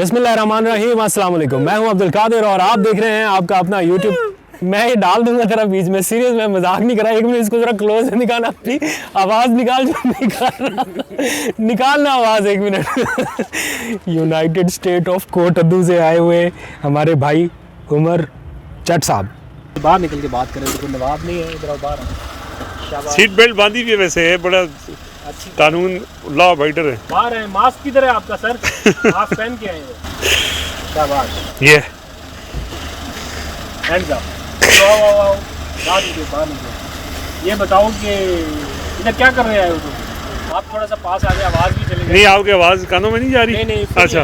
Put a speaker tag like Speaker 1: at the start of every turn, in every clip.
Speaker 1: बिस्मिल्लाहिर्रहमानिर्रहीम, अस्सलाम वालेकुम। मैं हूं अब्दुल कादिर और आप देख रहे हैं आपका अपना यूट्यूब। मैं ये डाल दूंगा तेरा बीच में, सीरियस में मजाक नहीं कर रहा। एक मिनट इसको जरा क्लोज से निकाल, अपनी आवाज़ निकाल जो निकालना आवाज़, एक minute. United state of Kot Addu से आए हुए हमारे भाई उमर चट साहब, बाहर निकल के बात करें तो नवाब नहीं है, इधर बाहर
Speaker 2: सीट बेल्ट बांधी हुई है, वैसे है बड़ा कानून लॉ अबाइडर है।
Speaker 1: बाहर है, मास्क किधर है आपका सर? मास्क पहन के आए हैं, क्या बात।
Speaker 2: ये
Speaker 1: हैंड्स अप, बाहर निकलो। ये बताओ कि इधर क्या कर रहे हैं तुम? आप थोड़ा सा पास आ गए, आवाज़ भी चली गई।
Speaker 2: नहीं, आपकी आवाज़ कानों में नहीं जा रही?
Speaker 1: नहीं
Speaker 2: अच्छा,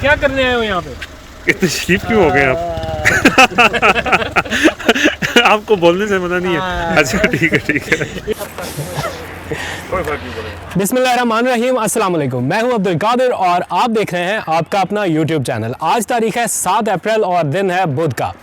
Speaker 1: क्या करने आए हो यहाँ पे?
Speaker 2: इतने शरीफ क्यों हो गए आप? आपको बोलने से मना नहीं है। अच्छा, ठीक है।
Speaker 1: बिस्मिल्लाहिर्रहमानिर्रहीम, अस्सलाम वालेकुम। मैं हूं अब्दुल कादिर और आप देख रहे हैं आपका अपना यूट्यूब चैनल। आज तारीख है 7 अप्रैल और दिन है बुध का।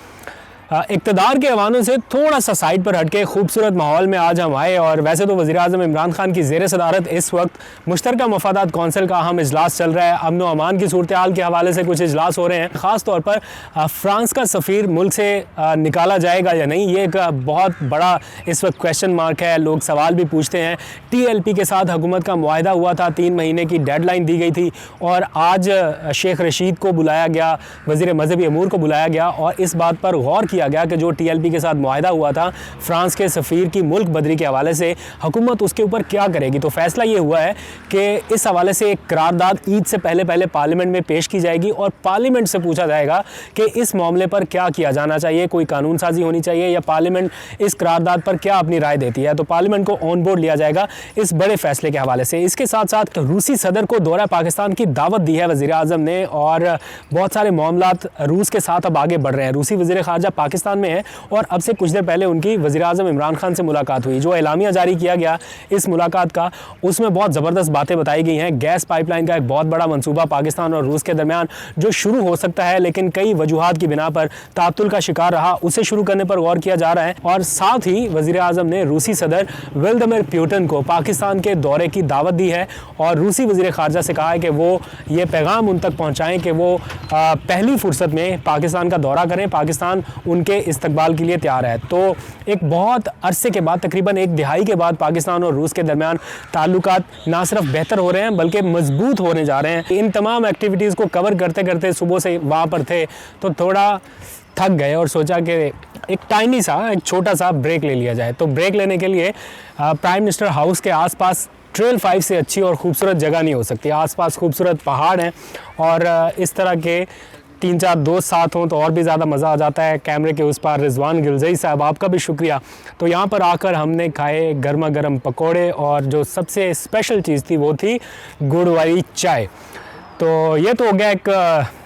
Speaker 1: इक़्तिदार के हवालों से थोड़ा सा साइड पर हटके खूबसूरत माहौल में आज हम आए। और वैसे तो वज़ीर-ए-आज़म इमरान खान की ज़ेर सदारत इस वक्त मुश्तरका मफादात कौंसिल का अहम इजलास चल रहा है। अमन व अमान की सूरत हाल के हवाले से कुछ इजलास हो रहे हैं। ख़ास तौर पर फ्रांस का सफ़ीर मुल्क से निकाला जाएगा या नहीं, ये एक बहुत बड़ा इस वक्त क्वेश्चन मार्क है। लोग सवाल भी पूछते हैं। TLP के साथ हुकूमत का मुआहदा हुआ था, 3 महीने की डेडलाइन दी गई थी और आज शेख रशीद को बुलाया गया, वज़ीर मज़हबी अमूर को बुलाया गया और इस बात पर गौर किया गया कि जो TLP के साथ मुआहदा हुआ था फ्रांस के सफ़ीर की मुल्क बदरी के हवाले से, हुकूमत उसके ऊपर क्या करेगी। तो फ़ैसला ये हुआ है कि इस हवाले से एक करारदाद ईद से पहले पार्लियामेंट में पेश की जाएगी और पार्लियामेंट से पूछा जाएगा कि इस मामले पर क्या किया जाना चाहिए, कोई कानून साजी होनी चाहिए या पार्लियामेंट इस करारदाद पर क्या अपनी राय देती है। तो पार्लियामेंट को ऑन बोर्ड लिया जाएगा इस बड़े फैसले के हवाले से। इसके साथ साथ रूसी सदर को दौरा पाकिस्तान की दावत दी है वज़ीर-ए-आज़म ने और बहुत सारे मामलात रूस के साथ अब आगे बढ़ रहे हैं। रूसी वज़ीर ख़ारजा पाकिस्तान में है और अब से कुछ देर पहले उनकी वज़ीर-ए-आज़म इमरान खान से मुलाकात हुई। जो एलामिया जारी किया गया इस मुलाकात का, उसमें बहुत ज़बरदस्त बातें बताई गई हैं। गैस पाइपलाइन का एक बहुत बड़ा मंसूबा पाकिस्तान और रूस के दरमियान जो शुरू हो सकता है लेकिन कई वजूहात की बिना पर तातुल का शिकार रहा, उसे शुरू करने पर गौर किया जा रहा है। और साथ ही वज़ीर-ए-आज़म ने रूसी सदर व्लादिमीर पुतिन को पाकिस्तान के दौरे की दावत दी है और रूसी वज़ीर ख़ारजा से कहा है कि वो ये पैगाम उन तक पहुँचाएँ कि वो पहली फ़ुर्सत में पाकिस्तान का दौरा करें, पाकिस्तान उनके इस्तकबाल के लिए तैयार है। तो एक बहुत अरसे के बाद, तकरीबन एक दिहाई के बाद पाकिस्तान और रूस के दरमियान ताल्लुकात ना सिर्फ बेहतर हो रहे हैं बल्कि मजबूत होने जा रहे हैं। इन तमाम एक्टिविटीज़ को कवर करते करते सुबह से वहाँ पर थे तो थोड़ा थक गए और सोचा कि एक छोटा सा ब्रेक ले लिया जाए। तो ब्रेक लेने के लिए प्राइम मिनिस्टर हाउस के आसपास ट्रेल 5 से अच्छी और ख़ूबसूरत जगह नहीं हो सकती। आसपास खूबसूरत पहाड़ हैं और इस तरह के 3-4 दोस्त साथ हों तो और भी ज़्यादा मज़ा आ जाता है। कैमरे के उस पार रिजवान गिलजई साहब, आपका भी शुक्रिया। तो यहाँ पर आकर हमने खाए गर्मा गर्म पकोड़े और जो सबसे स्पेशल चीज़ थी वो थी गुड़ वाली चाय। तो ये तो हो गया एक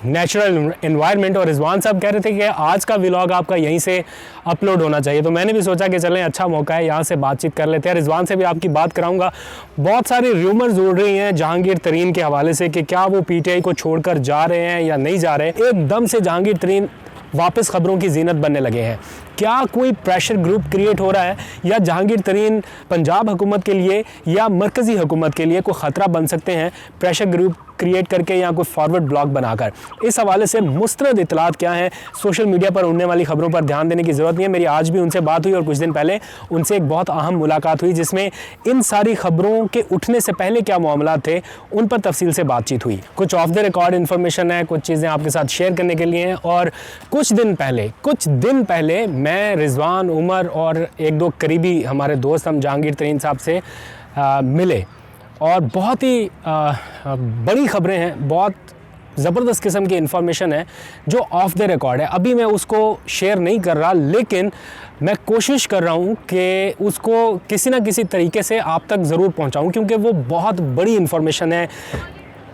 Speaker 1: नेचुरल एनवायरनमेंट। और रिजवान साहब कह रहे थे कि आज का व्लॉग आपका यहीं से अपलोड होना चाहिए, तो मैंने भी सोचा कि चलें, अच्छा मौका है, यहाँ से बातचीत कर लेते हैं। रिजवान से भी आपकी बात कराऊंगा। बहुत सारी र्यूमर्स उड़ रही हैं जहांगीर तरीन के हवाले से कि क्या वो PTI को छोड़कर जा रहे हैं या नहीं जा रहे हैं। एकदम से जहांगीर तरीन वापस ख़बरों की जीनत बनने लगे हैं। क्या कोई प्रेशर ग्रुप क्रिएट हो रहा है या जहांगीर तरीन पंजाब हुकूमत के लिए या मरकज़ी हुकूमत के लिए कोई ख़तरा बन सकते हैं प्रेशर ग्रुप क्रिएट करके या कोई फॉरवर्ड ब्लॉग बनाकर? इस हवाले से मुस्तरद इतलात क्या हैं, सोशल मीडिया पर उड़ने वाली खबरों पर ध्यान देने की ज़रूरत नहीं है। मेरी आज भी उनसे बात हुई और कुछ दिन पहले उनसे एक बहुत अहम मुलाकात हुई जिसमें इन सारी खबरों के उठने से पहले क्या मामला थे उन पर तफसील से बातचीत हुई। कुछ ऑफ द रिकॉर्ड इन्फॉर्मेशन है, कुछ चीज़ें आपके साथ शेयर करने के लिए हैं। और कुछ दिन पहले मैं, रिजवान, उमर और 1-2 करीबी हमारे दोस्त हम जहांगीर तरीन साहब से मिले और बहुत ही बड़ी खबरें हैं, बहुत ज़बरदस्त किस्म की इन्फॉर्मेशन है जो ऑफ द रिकॉर्ड है। अभी मैं उसको शेयर नहीं कर रहा लेकिन मैं कोशिश कर रहा हूँ कि उसको किसी न किसी तरीके से आप तक ज़रूर पहुँचाऊँ क्योंकि वो बहुत बड़ी इन्फॉर्मेशन है।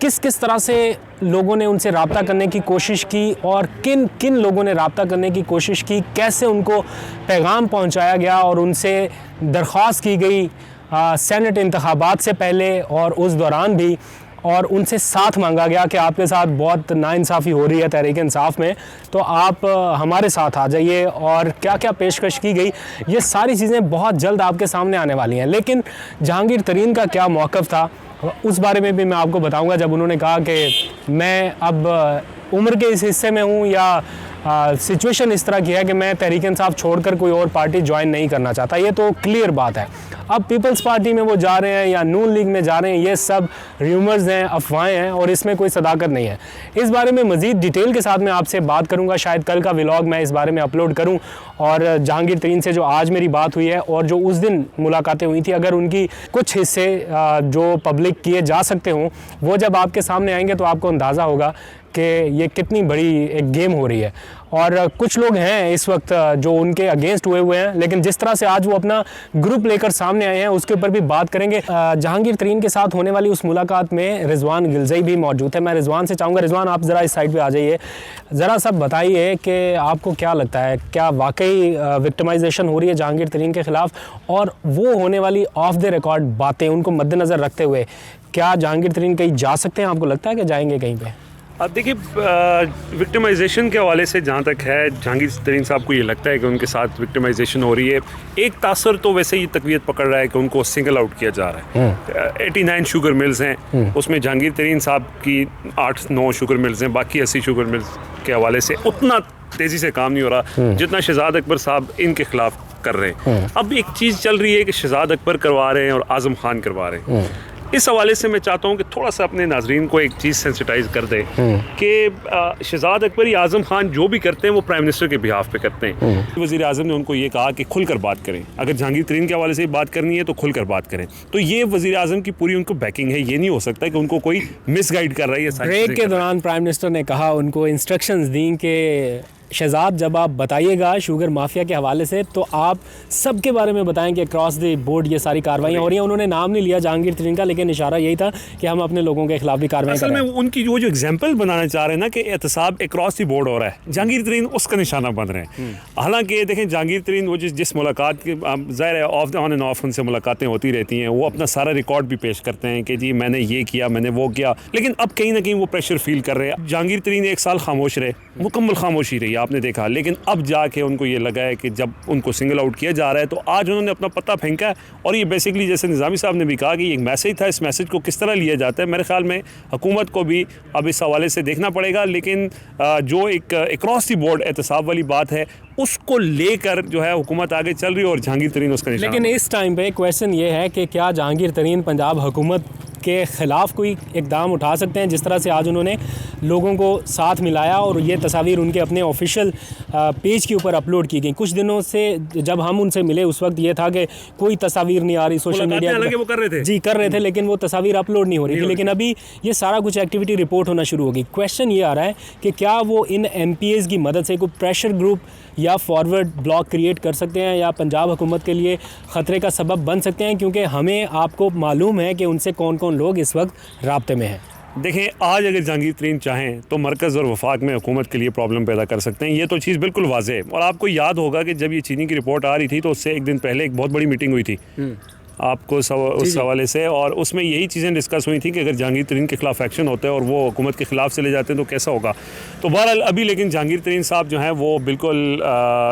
Speaker 1: किस तरह से लोगों ने उनसे रब्ता करने की कोशिश की और किन लोगों ने रब्ता करने की कोशिश की, कैसे उनको पैगाम पहुंचाया गया और उनसे दरख्वास्त की गई सेनेट इंतखाबात से पहले और उस दौरान भी, और उनसे साथ मांगा गया कि आपके साथ बहुत नाइंसाफ़ी हो रही है तहरीक इंसाफ में, तो आप हमारे साथ आ जाइए। और क्या क्या पेशकश की गई, ये सारी चीज़ें बहुत जल्द आपके सामने आने वाली हैं। लेकिन जहांगीर तरीन का क्या मौक़िफ़ था उस बारे में भी मैं आपको बताऊंगा, जब उन्होंने कहा कि मैं अब उम्र के इस हिस्से में हूं या सिचुएशन इस तरह की है कि मैं तहरीक इंसाफ छोड़कर कोई और पार्टी ज्वाइन नहीं करना चाहता। ये तो क्लियर बात है। अब पीपल्स पार्टी में वो जा रहे हैं या नून लीग में जा रहे हैं, ये सब र्यूमर्स हैं, अफवाहें हैं और इसमें कोई सदाकत नहीं है। इस बारे में मज़ीद डिटेल के साथ मैं आपसे बात करूंगा। शायद कल का व्लॉग मैं इस बारे में अपलोड करूं, और जहांगीर तरीन से जो आज मेरी बात हुई है और जो उस दिन मुलाकातें हुई थी, अगर उनकी कुछ हिस्से जो पब्लिक किए जा सकते हों वो जब आपके सामने आएंगे तो आपको अंदाज़ा होगा कि ये कितनी बड़ी एक गेम हो रही है। और कुछ लोग हैं इस वक्त जो उनके अगेंस्ट हुए हैं, लेकिन जिस तरह से आज वो अपना ग्रुप लेकर सामने आए हैं उसके ऊपर भी बात करेंगे। जहांगीर तरीन के साथ होने वाली उस मुलाकात में रिजवान गिलज़ई भी मौजूद है। मैं रिजवान से चाहूँगा, रिजवान आप ज़रा इस साइड पे आ जाइए, ज़रा सब बताइए कि आपको क्या लगता है, क्या वाकई विक्टिमाइजेशन हो रही है जहांगीर तरीन के ख़िलाफ़, और वो होने वाली ऑफ द रिकॉर्ड बातें उनको मद्देनज़र रखते हुए क्या जहांगीर तरीन कहीं जा सकते हैं? आपको लगता है कि जाएंगे कहीं पर?
Speaker 2: अब देखिए, विक्टिमाइजेशन के हवाले से जहाँ तक है, जहांगीर तरीन साहब को ये लगता है कि उनके साथ विक्टिमाइजेशन हो रही है। एक तासर तो वैसे ही तकवीत पकड़ रहा है कि उनको सिंगल आउट किया जा रहा है। 89 शुगर मिल्स हैं, उसमें जहांगीर तरीन साहब की 8-9 शुगर मिल्स हैं, बाकी 80 शुगर मिल्स के हवाले से उतना तेज़ी से काम नहीं हो रहा जितना शहजाद अकबर साहब इनके खिलाफ कर रहे हैं। अब एक चीज़ चल रही है कि शहजाद अकबर करवा रहे हैं और आज़म खान करवा रहे हैं। इस हवाले से मैं चाहता हूँ कि थोड़ा सा अपने नाजरीन को एक चीज़ सेंसिटाइज कर दें कि शहजाद अकबर या आज़म खान जो भी करते हैं वो प्राइम मिनिस्टर के बिहाफ पे करते हैं। वज़ीर आज़म ने उनको ये कहा कि खुलकर बात करें, अगर जहांगीर तरीन के हवाले से बात करनी है तो खुलकर बात करें। तो ये वज़ीर आज़म की पूरी उनको बैकिंग है। ये नहीं हो सकता कि उनको कोई मिसगाइड कर रहा है।
Speaker 1: ब्रेक के दौरान प्राइम मिनिस्टर ने कहा, उनको इंस्ट्रक्शंस दी कि शहजाद जब आप बताइएगा शुगर माफिया के हवाले से तो आप सबके बारे में बताएं कि क्रॉस द बोर्ड ये सारी कार्रवाइयाँ हो रही हैं। उन्होंने नाम नहीं लिया जहांगीर तरीन का, लेकिन इशारा यही था कि हम अपने लोगों के खिलाफ भी कार्रवाई कर रहे हैं।
Speaker 2: उनकी वो जो एग्जाम्पल बनाना चाह रहे हैं ना कि एहतसाब क्रॉस द बोर्ड हो रहा है, जहांगीर तरीन उसका निशाना बन रहे हैं। हालांकि देखें, जहांगीर तरीन वो जिस मुलाकात की ज़ाहिर है of the on end of उनसे मुलाकातें होती रहती हैं, वो अपना सारा रिकॉर्ड भी पेश करते हैं कि जी मैंने ये किया, मैंने वो किया, लेकिन अब कहीं ना कहीं वो प्रेशर फील कर रहे हैं। जहांगीर तरीन 1 साल खामोश रहे, मुकम्मल खामोशी रही, आपने देखा, लेकिन अब जाके उनको ये लगा है कि जब उनको सिंगल आउट किया जा रहा है तो आज उन्होंने अपना पत्ता फेंका है। और ये बेसिकली जैसे निज़ामी साहब ने भी कहा कि ये एक मैसेज था, इस मैसेज को किस तरह लिया जाता है, मेरे ख्याल में हुकूमत को भी अब इस हवाले से देखना पड़ेगा। लेकिन जो एक अक्रॉस दी बोर्ड एहतसाब वाली बात है उसको लेकर जो है हुकूमत आगे चल रही है और जहांगीर तरीन उसका निशान।
Speaker 1: लेकिन इस टाइम पे क्वेश्चन ये है कि क्या जहांगीर तरीन पंजाब हुकूमत के ख़िलाफ़ कोई इक़दाम उठा सकते हैं? जिस तरह से आज उन्होंने लोगों को साथ मिलाया और ये तस्वीर उनके अपने ऑफिशियल पेज के ऊपर अपलोड की गई। कुछ दिनों से जब हम उनसे मिले उस वक्त ये था कि कोई तस्वीर नहीं आ रही सोशल मीडिया
Speaker 2: पे, वो कर रहे थे
Speaker 1: जी कर रहे थे, लेकिन वो तस्वीर अपलोड नहीं हो रही थी। लेकिन अभी ये सारा कुछ एक्टिविटी रिपोर्ट होना शुरू हो गई। क्वेश्चन ये आ रहा है कि क्या वो इन MPAs की मदद से कोई प्रेशर ग्रुप या फॉरवर्ड ब्लॉक क्रिएट कर सकते हैं या पंजाब हुकूमत के लिए ख़तरे का सबब बन सकते हैं? क्योंकि हमें आपको मालूम है कि उनसे कौन कौन लोग इस वक्त राब्ते में हैं।
Speaker 2: देखें, आज अगर जहांगीर तरीन चाहें तो मरकज़ और वफाक में हुकूमत के लिए प्रॉब्लम पैदा कर सकते हैं। ये तो चीज़ बिल्कुल वाज़ेह है। और आपको याद होगा कि जब ये चीनी की रिपोर्ट आ रही थी तो उससे एक दिन पहले एक बहुत बड़ी मीटिंग हुई थी आपको उस हवाले से, और उसमें यही चीज़ें डिस्कस हुई थी कि अगर जहांगीर तरीन के ख़िलाफ़ एक्शन होता है और वो हुकूमत के ख़िलाफ़ चले जाते हैं तो कैसा होगा। तो बहरहाल अभी लेकिन जहांगीर तरीन साहब जो हैं वो बिल्कुल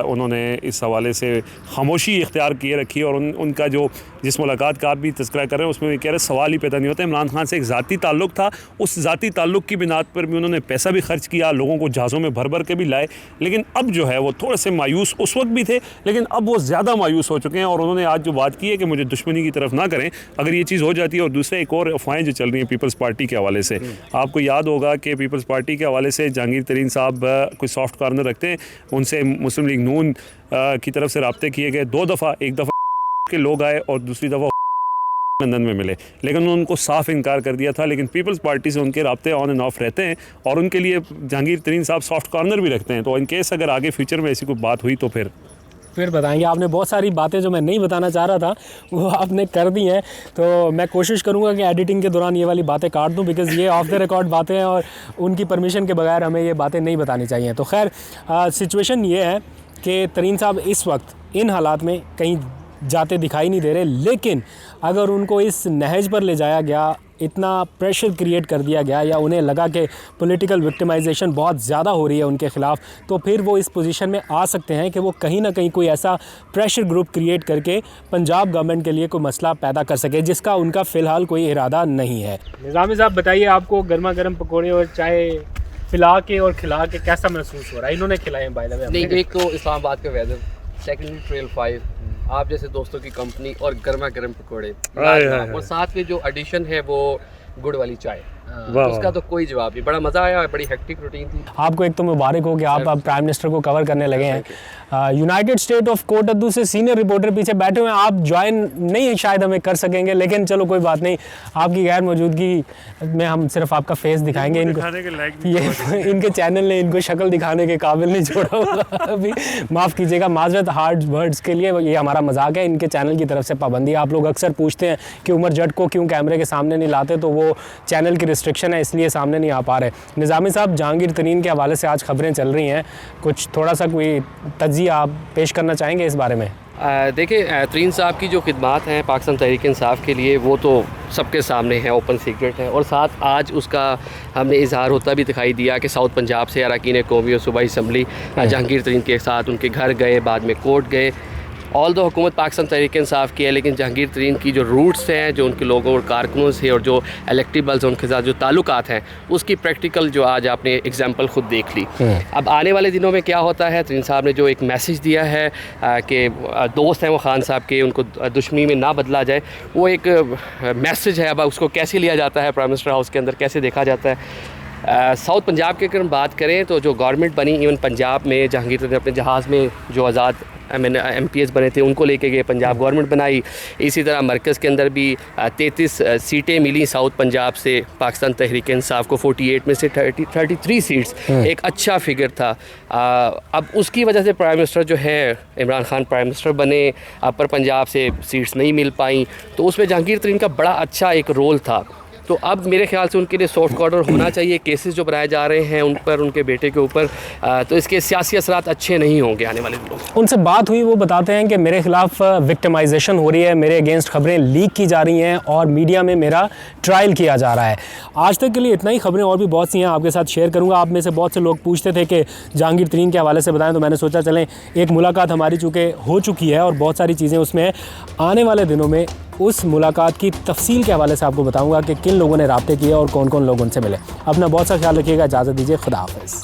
Speaker 2: उन्होंने इस हवाले से खामोशी इख्तियार किए रखी। और उनका जो जिस मुलाकात का आप भी तज़किरा कर रहे हैं उसमें भी कह रहे सवाल ही पैदा नहीं होता। इमरान खान से एक ज़ाती ताल्लुक़ था, उस ज़ाती ताल्लुक़ की बिनात पर भी उन्होंने पैसा भी खर्च किया, लोगों को जहाज़ों में भर भर के भी लाए। लेकिन अब जो है वो थोड़े से मायूस उस वक्त भी थे, लेकिन अब वो ज़्यादा मायूस हो चुके हैं। और उन्होंने आज जो बात की है कि मुझे दुश्मनी की तरफ ना करें अगर ये चीज़ हो जाती है। और दूसरे एक और अफवाहें जो चल रही हैं पीपल्स पार्टी के हवाले से, आपको याद होगा कि पीपल्स पार्टी के हवाले से जहांगीर तरीन साहब कोई सॉफ्ट कॉर्नर रखते हैं, उनसे मुस्लिम लीग नून की तरफ से राब्ते किए गए 2 दफ़ा, एक दफ़ा के लोग आए और दूसरी दफ़ा लंदन में मिले, लेकिन उन्होंने उनको साफ इनकार कर दिया था। लेकिन पीपल्स पार्टी से उनके राब्ते ऑन एंड ऑफ रहते हैं और उनके लिए जहांगीर तरीन साहब सॉफ्ट कॉर्नर भी रखते हैं। तो इन केस अगर आगे फ्यूचर में ऐसी कोई बात हुई तो फिर
Speaker 1: बताएंगे। आपने बहुत सारी बातें जो मैं नहीं बताना चाह रहा था वो आपने कर दी हैं, तो मैं कोशिश करूंगा कि एडिटिंग के दौरान ये वाली बातें काट दूं, बिकॉज़ ये ऑफ द रिकॉर्ड बातें हैं और उनकी परमिशन के बगैर हमें ये बातें नहीं बतानी चाहिए। तो खैर सिचुएशन ये है कि तरीन साहब इस वक्त इन हालात में कहीं जाते दिखाई नहीं दे रहे, लेकिन अगर उनको इस नहज पर ले जाया गया इतना प्रेशर क्रिएट कर दिया गया या उन्हें लगा कि पॉलिटिकल विक्टिमाइजेशन बहुत ज़्यादा हो रही है उनके ख़िलाफ़, तो फिर वो इस पोजीशन में आ सकते हैं कि वो कहीं ना कहीं कोई ऐसा प्रेशर ग्रुप क्रिएट करके पंजाब गवर्नमेंट के लिए कोई मसला पैदा कर सके, जिसका उनका फ़िलहाल कोई इरादा नहीं है। निज़ामी साहब बताइए, आपको गर्मा गर्म पकौड़े और चाय पिला के और खिला के कैसा महसूस हो रहा है? इन्होंने खिलाए हैं बाय द वे।
Speaker 3: नहीं, एक तो इस्लामाबाद का वेदर, सेकेंडली ट्रेल 5, आप जैसे दोस्तों की कंपनी और गर्मा गर्म पकौड़े, और साथ में जो एडिशन है वो गुड़ वाली चाय, उसका तो कोई जवाब नहीं। बड़ा मज़ा आया, बड़ी हेक्टिक रूटीन थी।
Speaker 1: आपको एक तो मुबारक हो कि आप अब प्राइम मिनिस्टर को कवर करने लगे हैं। यूनाइटेड स्टेट ऑफ कोटद्दू से सीनियर रिपोर्टर पीछे बैठे हुए हैं, आप ज्वाइन नहीं शायद हमें कर सकेंगे, लेकिन चलो कोई बात नहीं, आपकी गैर मौजूदगी में हम सिर्फ आपका फेस दिखाएंगे। ये इनके चैनल ने इनको शक्ल दिखाने के काबिल नहीं छोड़ा होगा अभी, माफ़ कीजिएगा, माजरत हार्ड वर्ड्स के लिए, ये हमारा मजाक है, इनके चैनल की तरफ से पाबंदी। आप लोग अक्सर पूछते हैं कि उमर जट को क्यों कैमरे के सामने नहीं लाते, तो वो चैनल की रिस्ट्रिक्शन है, इसलिए सामने नहीं आ पा रहे। निज़ामी साहब, जहांगीर तरीन के हवाले से आज खबरें चल रही हैं, कुछ थोड़ा सा कोई तज्जिया आप पेश करना चाहेंगे इस बारे में?
Speaker 3: देखिए, तरीन साहब की जो खिदमात हैं पाकिस्तान तहरीक इंसाफ के लिए, वो तो सबके सामने है, ओपन सीक्रेट है, और साथ आज उसका हमने इजहार होता भी दिखाई दिया कि साउथ पंजाब से अरकान कौमी और सूबाई असम्बली जहांगीर तरीन के साथ उनके घर गए, बाद में कोर्ट गए। ऑल दो हुकूमत पाकिस्तान तहरीक इंसाफ की है, लेकिन जहांगीर तरीन की जो रूट्स हैं, जो उनके लोगों और कारकुनों से और जो इलेक्टेबल्स उनके साथ जो ताल्लुकात हैं, उसकी प्रैक्टिकल जो आज आपने एग्जांपल ख़ुद देख ली। अब आने वाले दिनों में क्या होता है, तरीन साहब ने जो एक मैसेज दिया है कि दोस्त हैं वो खान साहब के, उनको दुश्मनी में ना बदला जाए, वो एक मैसेज है। अब उसको कैसे लिया जाता है प्राइम मिनिस्टर हाउस के अंदर, कैसे देखा जाता है? साउथ पंजाब की अगर हम बात करें तो जो गवर्नमेंट बनी, इवन पंजाब में जहांगीर तरीन अपने जहाज़ में जो आज़ाद MPs बने थे उनको लेके गए, पंजाब गवर्नमेंट बनाई। इसी तरह मरकज़ के अंदर भी 33 सीटें मिली साउथ पंजाब से पाकिस्तान तहरीक इंसाफ को, 48 में से 33 सीट्स एक अच्छा फिगर था। अब उसकी वजह से प्राइम मिनिस्टर जो है इमरान खान प्राइम मिनिस्टर बने, पर पंजाब से सीट्स नहीं मिल पाई, तो उसमें जहांगीर तरीन का बड़ा अच्छा एक रोल था। तो अब मेरे ख्याल से उनके लिए सॉफ्ट कॉर्नर होना चाहिए। केसेस जो बनाए जा रहे हैं उन पर, उनके बेटे के ऊपर, तो इसके सियासी असरात अच्छे नहीं होंगे आने वाले दिनों में।
Speaker 1: उनसे बात हुई, वो बताते हैं कि मेरे खिलाफ विक्टिमाइजेशन हो रही है, मेरे अगेंस्ट खबरें लीक की जा रही हैं और मीडिया में मेरा ट्रायल किया जा रहा है। आज तक के लिए इतना ही, खबरें और भी बहुत सी हैं आपके साथ शेयर करूँगा। आप में से बहुत से लोग पूछते थे कि जहांगीर तरीन के हवाले से बताएं, तो मैंने सोचा चलें एक मुलाकात हमारी चूँकि हो चुकी है और बहुत सारी चीज़ें उसमें हैं, आने वाले दिनों में उस मुलाकात की तफसील के हवाले से आपको बताऊंगा कि किन लोगों ने राब्ते किए और कौन कौन लोग उनसे मिले। अपना बहुत सा ख्याल रखिएगा, इजाज़त दीजिए, खुदा हाफ़िज़।